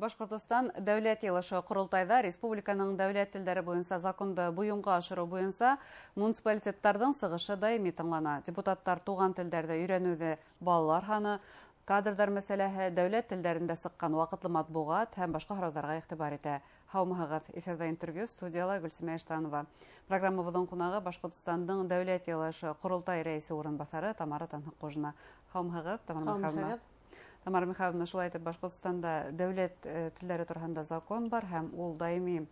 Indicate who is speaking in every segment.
Speaker 1: Башкортостан дәүләт йылышы курултайда республиканың дәүләт телләре буенча законды буйынга ашыру буенча муниципалитеттарның сыгышы даими тыңлана. Депутаттар туган телдәрдә өйрәнүдә балалар ханы, кадрдар мәсьәләһе, дәүләт телләрендә сыккан вакытлы матбугат һәм башка харауларга игътибар итә. Һаумыгыз, эфирдә интервью, студияла Гөлсемә Эштанова. Программабызның кунагы Башкортстанның дәүләт йылышы курултай рәисе урынбасары Тамара Танһыкожина. Һаумыгыз, Тамара Михайловна, шулай итеп, Башкортстанда дәүләт телләре турында закон бар һәм ул даими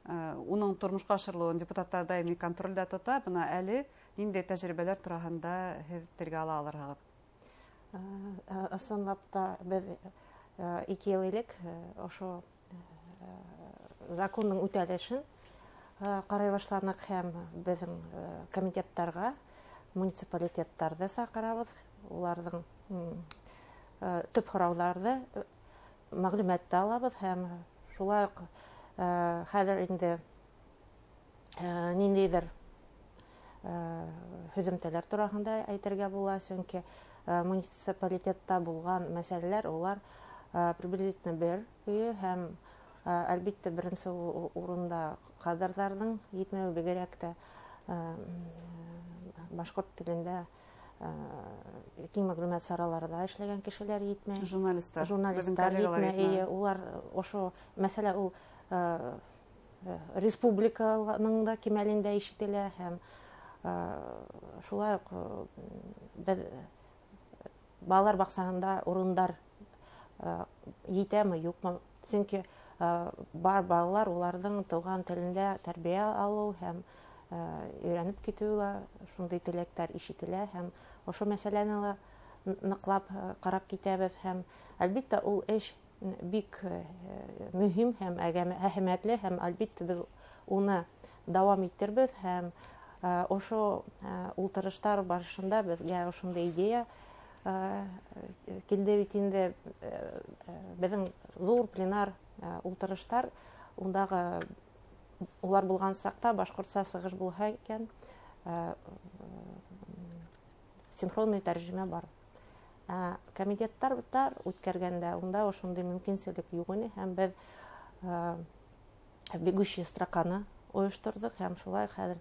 Speaker 1: уның тормышка ашырылуын депутаттар даими контрольдә тота. Бына әле нинди тәҗрибәләр турында һез телгә ала алырсыз?
Speaker 2: Ысынлап та без 2 ел элек ошо законның үтәлешен карый башладык һәм безнең комитеттарга, муниципалитеттарда сакырабыз. Уларның төп һорауларды мәгълүмат алабыз һәм шулай ук хәзер инде ниндидер һөземтәләр турында әйтергә була, чөнки муниципалитетта булган мәсьәләләр улар приблизительно бер һәм әлбәттә беренче урында кадрдарның җитмәү бигрәк тә башкорт телендә киң мәгълүмат сараларында эшләгән кешеләр җитмәй.
Speaker 1: Журналистлар
Speaker 2: җитмәй. Улар ошо мәсьәлә ул республиканың да кимәлендә ишетелә һәм шулай ук балалар баксагында урындар җитәме, юкмы? Чөнки бар балалар уларның туган телендә тәрбия алу һәм өйрәнеп китүләр, шундый теләктәр ишетелә һәм ошо мәсьәләне ныклап карап китәбез һәм әлбәттә ул эш бик мөһим һәм әһәмиятле һәм әлбәттә без уны дәвам иттербез һәм ошо ултырыштар барышында безгә ошондый идея килде бит инде безнең зур пленар ултырыштар, ундагы улар булган сакта башкортча сыгыш булса икән, синхронный тәрҗемә бар. Комитеттар үткәргәндә унда ошондый мөмкинчелек юк иде һәм без бегущая строканы оештырдык һәм шулай хәзер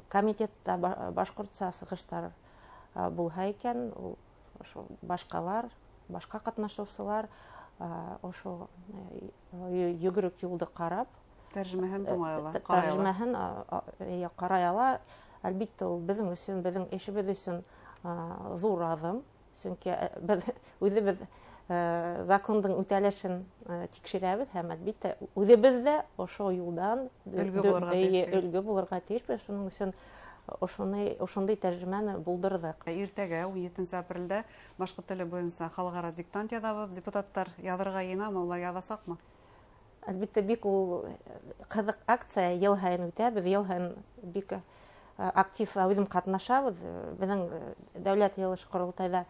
Speaker 2: комитетта башкортча сыгыштар булса икән, ошо башкалар, башка катнашучылар ошо йөгерек юлды карап
Speaker 1: тәрҗемәһен
Speaker 2: карай ала. Әлбәттә ул безнең өчен, безнең эшебез өчен зур адым, чөнки без үзебез законның үтәлешен тикшерәбез һәм әлбәттә үзебез дә ошо юлдан өлгө булырга тиешбез. Шуның өчен ошондый тәрҗемәне булдырдык.
Speaker 1: Иртәгә 17 апрельдә башкорт теле буенча халыкара диктант язабыз. Депутаттар язырга йыйнамы, улар язасакмы?
Speaker 2: Әлбәттә бик ул кызык акция, ел һайын үтә. Без ел һайын бик актив үзем катнашабыз. Безнең дәүләт йылышы курултайда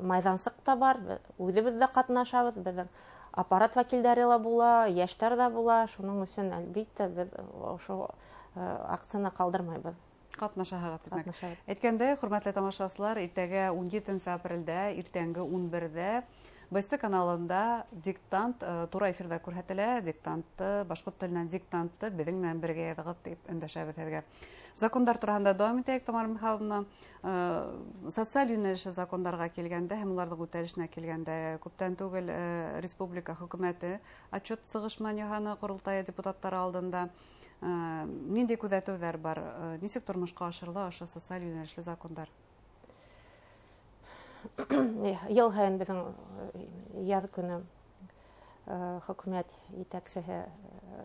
Speaker 2: майдансык та бар. Үзебез дә катнашабыз. Безнең аппарат вәкилләре дә була, яшьтәр дә була. Шуның өчен әлбәттә без ошо акцияны калдырмайбыз.
Speaker 1: Катнашабыз димәк. Әйткәндә, хөрмәтле тамашачылар, иртәгә 17 апрельдә, иртәнге 11дә БСТ каналында диктант туры эфирда күрһәтелә. Диктантты, башкорт теленнән диктантты безнең белән бергә языгыз дип эндәшәбез һәргә. Закондар турында дәвам итәйек, Тамара Михайловна. Социаль юнәлешле законнарга килгәндә һәм уларның үтәлешенә килгәндә күптән түгел республика хөкүмәте отчет сыгышманы яһаны курултай депутаттары алдында. Нинди күзәтүләр бар? Ничек тормышка ашырыла ошо социаль юнәлешле закондар?
Speaker 2: Ел һайын безнең яз көне хөкүмәт итәкчесе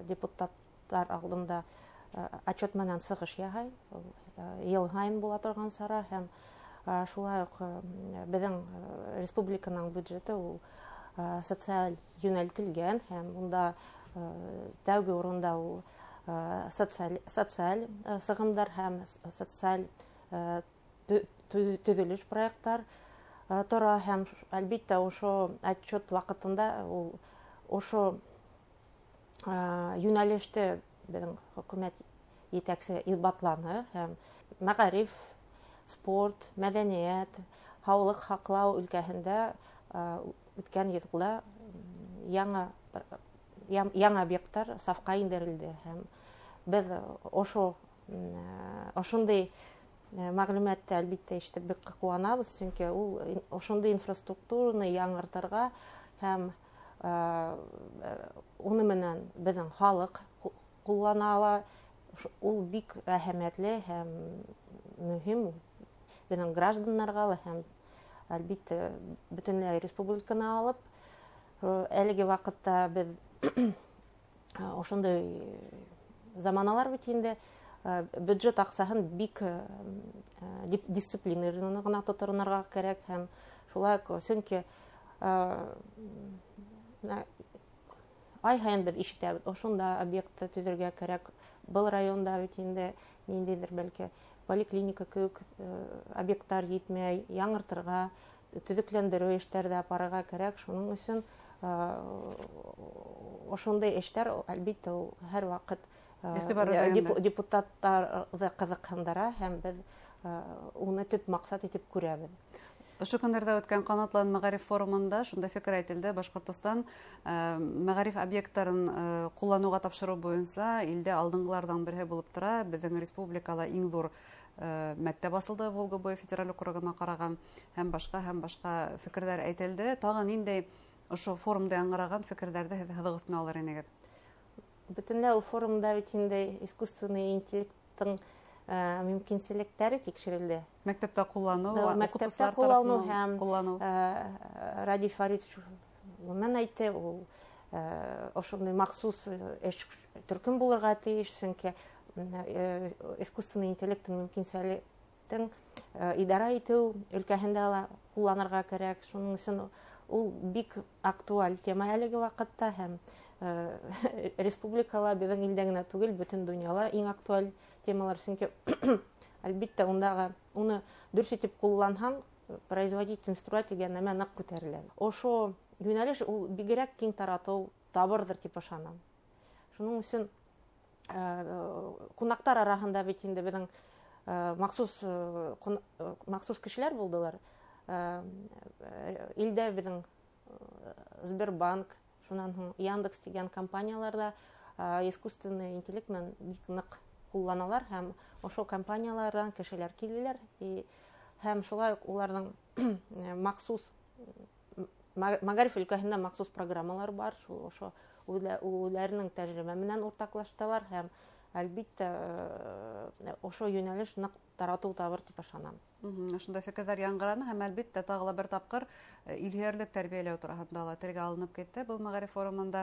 Speaker 2: депутаттар алдында отчет менән сыгыш яһай. Ел һайын була торган сара һәм шулай ук безнең республиканың бюджеты ул социаль юнәлтелгән һәм унда тәүге урында ул социаль сыгымдар һәм социаль төзелеш проекттар тора һәм әлбәттә ошо отчет вакытында ул ошо юнәлештә безнең хөкүмәт итәкчесе илбатланы һәм мәгариф, спорт, мәдәният, һаулык һаклау өлкәһендә үткән елда яңа объекттар сафка индерилди һәм без ошондой мәгълүматты әлбәттә ишетеп бик куанабыз, чөнки ул ошондой инфраструктураны яңартырга һәм уны менән безнең халык куллана ала, ул бик әһәмиятле һәм мөһим безнең гражданнарга һәм әлбәттә бөтенләй республиканы алып, әлеге вакытта без ошондой заманалар бит инде бюджет аксаһын бик дисциплинированно гына тотынырга кирәк һәм шулай чөнки ай һайын без ишетәбез, ошонда объектты төзергә кирәк, был районда бит инде ниндидер бәлки поликлиника кебек объекттар җитмәй, яңартырга, төзекләндерү эшләрен апарырга кирәк. Шуның өчен ошондый эшләр әлбәттә һәр вакыт депутаттарны кызыксындыра һәм без уны төп максат итеп күрәбез.
Speaker 1: Ошо көндәрдә үткән канатлан мәгариф форумында шунда фикер әйтелде, Башкортстан мәгариф объектларын куллануга тапшыру буенча илдә алдынгылардан бере булып тора. Безнең республикада иң зур мәктәп асылды Волга буе федераль округына караган һәм башка фикерләр әйтелде. Тагын ниндәй ошо форумда яңгыраган фикерләрдә һәзер генә алар инегез?
Speaker 2: Бөтенләй ул форумда бит инде искусственный интеллекттың мөмкинчелекләре тикшерелде.
Speaker 1: Мәктәптә куллану,
Speaker 2: окутучылар тарафыннан куллану. Ради Фаридович мен әйтте, ул ошондой махсус төркем булырга тиеш, чөнки искусственный интеллекттың мөмкинчелектен идара итү өлкәһендә кулланырга кирәк. Шуның өчен ул бик актуаль тема әлеге вакытта һәм республикала безнең илдә генә түгел, бөтен дөньяда иң актуаль темалар, чөнки әлбәттә уны дөрес итеп куллансаң, производительный строить дигән нәмә нык күтәрелә. Ошо юнәлеш ул бигрәк киң тарату табырдыр дип ышанам. Шуның өчен кунактар арасында бит инде безнең махсус кешеләр булдылар. Илдә безнең Сбербанк, шуннан соң Яндекс дигән компанияларда искусственный интеллект менән бик нык кулланалар һәм ошо компаниялардан кешеләр килделәр һәм шулай уларның махсус мәгариф өлкәһендә махсус программалар бар, ошо үзләренең тәҗрибә менән уртаклаштылар һәм әлбәттә ошо юнәлеш нык тарату табыр дип ышанам.
Speaker 1: Шунда фикерләр яңгыраны һәм әлбәттә тагы бер тапкыр илһөярлек тәрбияләү турында ла телгә алынып китте был мәгариф форумында.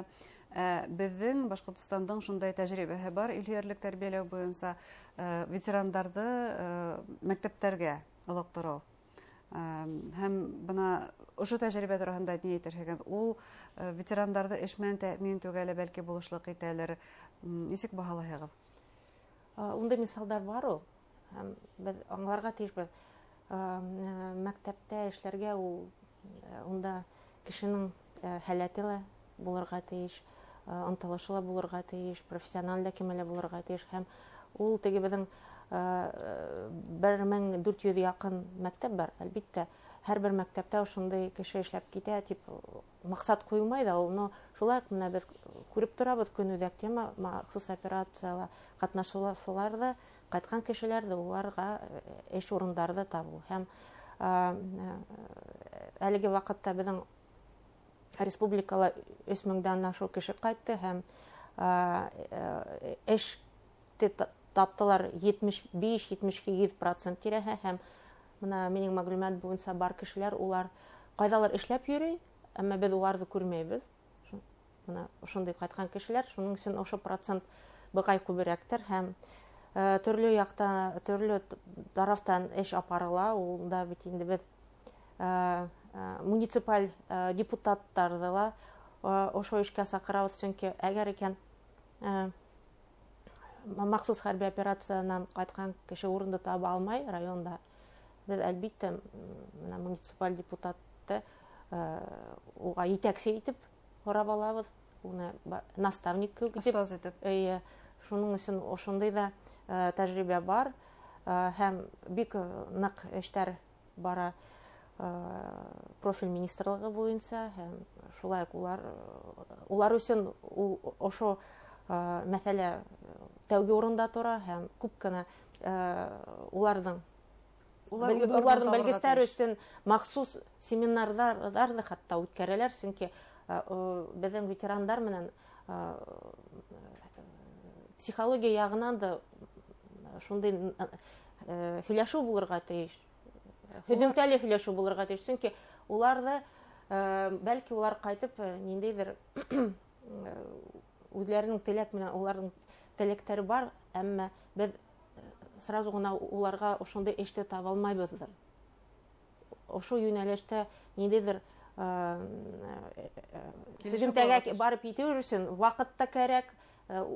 Speaker 1: Безнең Башкортстандың шундай тәҗрибәһе бар илһөярлек тәрбияләү буенча ветерандарды мәктәпләргә алыктыру. Һәм бына ошо тәҗрибә турында ни әйтергә, ул ветерандарды эш менән тәэмин итүгә бәлки булышлык итәләр. Ничек баһалайһығыҙ?
Speaker 2: Ундай мисалдар бар ул. Һәм без аңларга тиешбез. Мәктәптә эшләргә ул унда кешенең һәләте ла булырга тиеш, ынтылышы ла булырга тиеш, профессиональ да кимәле булырга тиеш һәм ул теге безнең 1400 якын мәктәп бар. Әлбәттә, һәрбер мәктәптә ошондай кеше эшләп китә дип максат куйылмай да, ул шулай менә без күреп торабыз көнүзәк тема махсус операциялар катнашучыларда кайткан кешеләрдә уларга эш урындары табу һәм әлеге вакытта безнең республикала 3000-дан ашу кеше кайтты һәм эш таптылар 75-78% тирәһе һәм менә минең мәгълүмат буенча бар кешеләр улар кайдалар эшләп йөри, әмма без уларны күрмәйбез. Менә ошондый кайткан кешеләр, шуның өчен ошо процент быгай күбрәктер һәм төрле якта, төрле тарафтан эш апарыла. Улда бит инде без муниципаль депутаттарны ла ошо эшкә сакырабыз, чөнки әгәр икән махсус хәрби операциянан кайткан кеше урынды таба алмай районда, без әлбәттә менә муниципаль депутатты уга итәкче итеп карап алабыз, уны наставник кебек итеп. Шуның өчен ошондый да тәҗрибә бар һәм бик нык эшләр бара. профиль министрлыгы буенча һәм шулай улар өчен ошо мәсьәлә тәүге урында тора һәм күп кенә уларның белгечләр өчен махсус семинарларны хәтта үткәрәләр, чөнки безнең ветераннар менән психология ягынан да шундый һөйләшү булырга тиеш. Һөҗүмтәле һөйләшү булырга тиеш, чөнки уларны бәлки улар кайтып ниндидер үзләренең теләк менән уларның теләктәре бар, әмма без сразу гына уларга ошондый эште таба алмайбыздыр. Ошо юнәлештә ниндидер һөҗүмтәгә барып итү өчен вакыт та кирәк,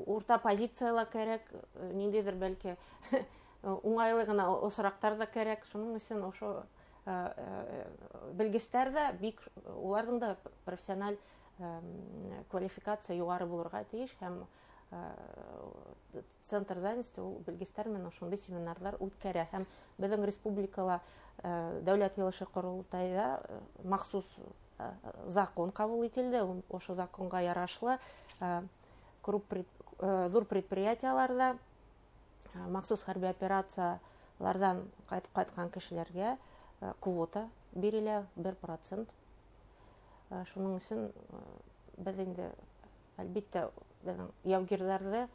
Speaker 2: урта позициялар кирәк, ниндидер бәлки уңайлы гына осрактар да кирәк. Шуның өчен ошо белгечләр дә бик уларның да профессиональ квалификация югары булырга тиеш һәм центр занятости ул белгечләр менән ошондый семинарлар үткәрә һәм безнең республикала дәүләт йылышы корылтайда махсус закон кабул ителде. Ошо законга ярашлы зур предприятияларда махсус хәрби операциялардан кайтып кайткан кешеләргә квота бирелә 1%. Шуның өчен без инде әлбәттә безнең яугирләрне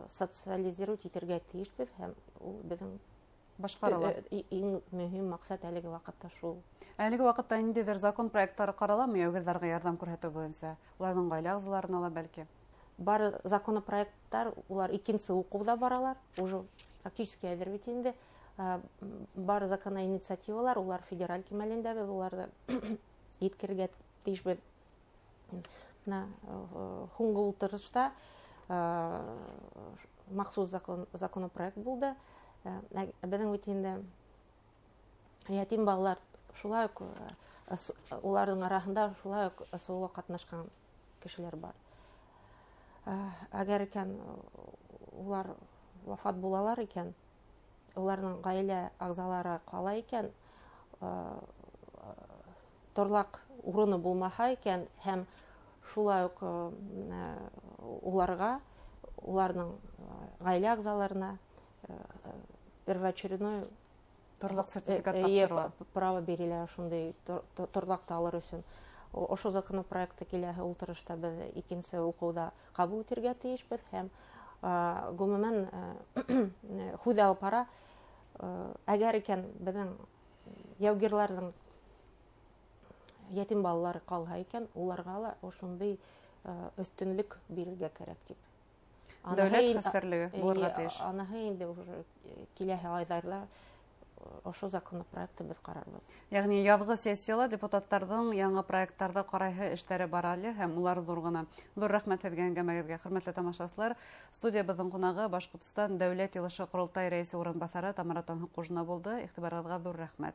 Speaker 2: социализировать итәргә тиешбез һәм ул безнең
Speaker 1: башкарыла.
Speaker 2: Иң мөһим максат әлеге вакытта шул.
Speaker 1: Әлеге вакытта ниндидер закон проектлары караламы яугирләргә ярдәм күрсәтү буенча? Уларның гаилә агзаларын ала бәлки.
Speaker 2: Бар законопроекттар, улар икенче укуда баралар, уже практически әзер бит инде. Бар закон инициативалар, улар федераль кимәлендә, без уларны yetkirgә тиешбез. Һуңгы утырышта махсус законопроект булды. Безнең бит инде ятим балалар шулай ук уларның арасында шулай ук СОО катнашкан кешеләр бар. Әгәр икән улар вафат булалар икән, уларның гаилә агзалары кала икән, торлак урыны булмаһа икән һәм шулай ук уларга, уларның гаилә агзаларына первоочередной
Speaker 1: торлак сертификат тапшырыла.
Speaker 2: Право бирелә шундый торлакта алыр өчен. Ошо законопроектты киләһе ултырышта без икенче укуда кабул итәргә тиешбез һәм гомумән һүз алып бара. Әгәр икән безнең яугирларның ятим балалары калга икән, уларга ла ошондый өстөнлек бирергә кирәк дип.
Speaker 1: Дәүләт хәстәрлеге булырга тиеш.
Speaker 2: Анаһы инде уже киләһе айдарда ошо законопроектты без карарбыз.
Speaker 1: Ягъни язгы сессияла депутаттарның яңа проектларда карайһы эшләре бар әле һәм улар зур гына. Зур рәхмәт сезгә әңгәмәгезгә, хөрмәтле тамашачылар. Студиябызның кунагы Башкортстан дәүләт йылышы корылтай рәисе урынбасары Тамара Танһык кужина булды. Игътибарыгызга зур рәхмәт.